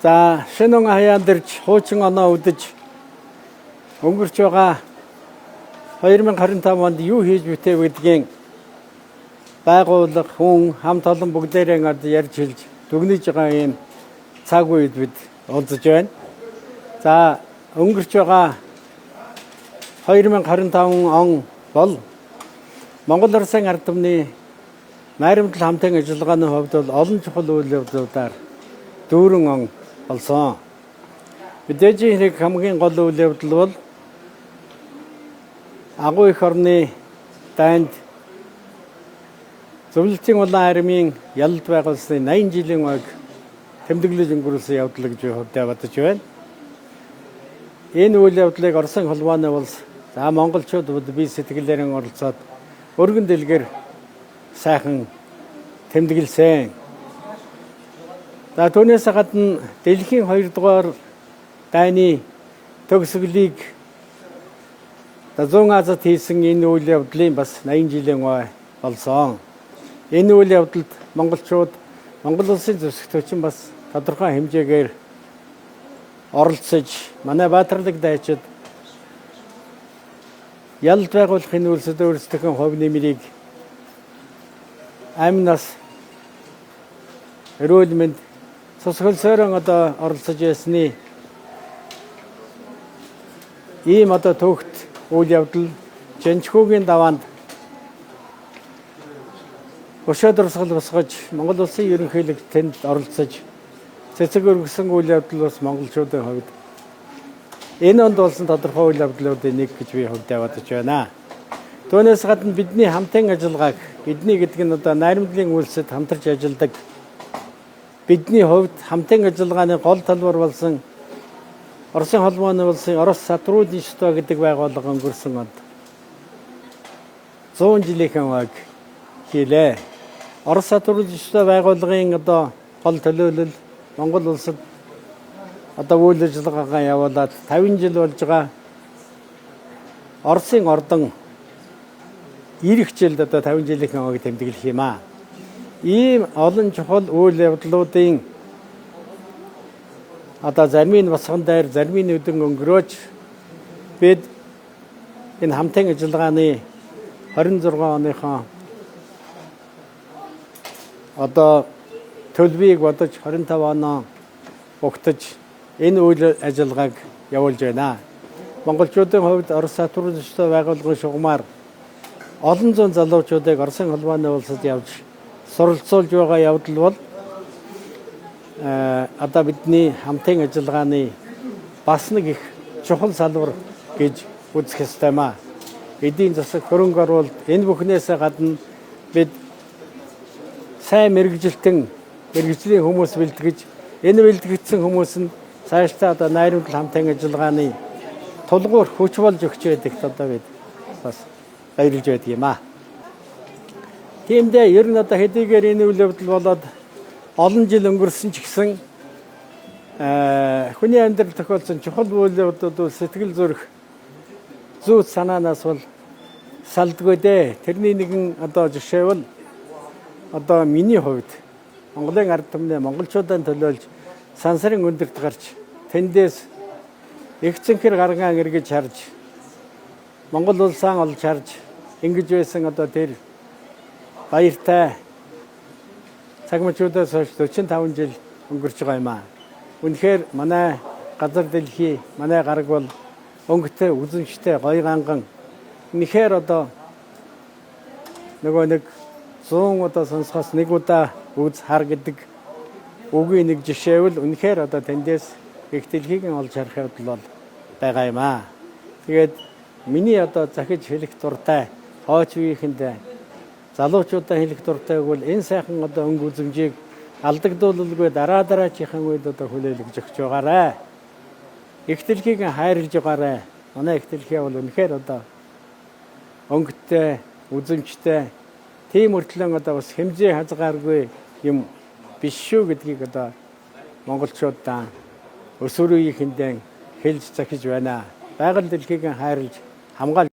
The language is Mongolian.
За шинэ хаяан дэрж хуучин оноо үдэж өнгөрч байгаа 2025 онд юу хийж бүтэв гэдгийг байгууллага, хүн, хамт олон бүгдээрээ ярьж хэлж дүгнэж байгаа юм цаг үед бид уулзаж байна. За өнгөрч байгаа 2025 он бол Монгол Улсын ард түмний найрамдал хамтын ажиллагааны хувьд бол олон чухал үйл явдлуудаар дүүрэн он болсон. Мэдээж хэрэг хамгийн гол үйл явдал бол агуу их орны дайнд зөвлөлтийн улаан армийн ялалт байгуулсны 80 жилийн ойг тэмдэглэж өнгөрүүлсэн явдал гэж хувьдаа бодож байна. Энэ үйл явдлыг Оросын холбооны улс монголчууд бие сэтгэлээрээ оролцоод өргөн дэлгэр сайхан тэмдэглэсэн. За түүнээс гадна дэлхийн 2 дугаар дайны төгсгөлийг Зүүн Азад хийсэн энэ үйл явдлын бас 80 жилийн ой болсон. Энэ үйл явдалд монголчууд Монгол улсын зөксөгчөн бас тодорхой хэмжээгээр оролцож манай баатарлаг дайчид ялалт байгуулахын үйлсэд өөрсдийнхөө хувь нэмрийг амнаас эрүүл мэнд цус хөлсөөрөн оролцож ясны ийм төвхт үйл явдал Жинчхүүгийн даваанд өшөө дурсгал босгож Монгол улсын ерөнхийлөгч тэнд оролцож цэцэг өргөсөн үйл явдал бас монголчуудын хувьд энэ онд болсон тодорхой үйл явдлуудын нэг гэж би хувьдаа бодож байна. Түүнээс гадна бидний хамтын ажиллагааг бидний гэдэг нь найрамдлын үйлсэд хамтарч ажилладаг бидний хувьд хамтын ажиллагааны гол талбар болсон Оросын холбооны улсын Орос сотрудничество гэдэг байгууллага өнгөрсөн онд 100 жилийнхэн ойг хийлээ. Орос сотрудничество байгууллагын гол төлөөлөл Монгол улсад үйл ажиллагаагаа явуулаад 50 жил болж байгаа Оросын ордон ирэх жилд 50 жилийнхэн ойг тэмдэглэх юм аа. Ийм олон чухал үйл явдлуудын зармийн босгон дээр зармийн өдөн өнгөрөөж бид энэ хамтын ажиллагааны 26 оныхоо төлөвийг бодож 25 оноо угтаж энэ үйл ажиллагааг явуулж байна. Монголчуудын хувьд Орос сотрудничество байгууллагын шугамар олон зуун залуучуудыг Оросын холбооны улсад явж суралцуулж байгаа явдал бол бидний хамтын ажиллагааны бас нэг их чухал салбар гэж үзэх ёстой маа. Эдийн засаг хөрөнгө оруулалт энэ бүхнээс гадна бид сайн мэргэжилтэн мэргэжлийн хүмүүс бэлтгэж энэ бэлтгэгдсэн хүмүүс нь цаашдаа найрамдал хамтын ажиллагааны тулгуур хүч болж өгч байдагт бид бас баярлж байдаг юм аа. Тиймдээ ер нь хэдийгээр энэ үйл явдал болоод олон жил өнгөрсөн ч гэсэн хүний амьдрал тохиолдсон чухал үйл явдлууд сэтгэл зүрх зүйт санаанаас бол салдгүй дээ. Тэрний нэгэн жишээ бол миний хувьд Монголын ард түмний монголчуудын төлөөлж сансрын өндөрт гарч тэндээс их цэнхэр гаргаан эргэж харж Монгол улсаа олж харж ингэж байсан тэр баяртай цагмчуудаас хойш 45 жил өнгөрч байгаа юм аа. Үнэхээр манай газар дэлхий, манай гараг бол өнгөтэй, үзэмжтэй, гоё ганган. Үнэхээр нэг 100 сонсохоос нэг удаа үз хар гэдэг үгийн нэг жишээвэл үнэхээр тэндээс их дэлхийг олж харах явдал бол байгаа юм аа. Тэгээд миний захиж хэлэх дуртай хооч үеийнхэндээ залуучуудаа хэлэх дуртай бол энэ сайхан өнгө үзэмжийг алдагдуулалгүй дараачихын үед хүлээлгэж өгч байгаарай. Их дэлхийг хайрлж байгаарай. Манай их дэлхий бол үнэхээр өнгөтэй, үзэмжтэй, тийм өртлөн бас хэмжээ хязгааргүй юм биш шүү гэдгийг монголчуудаа өсвөр үеийнхэндээ хэлж захиж байна. Байгаль дэлхийг хайрлж хамгаалж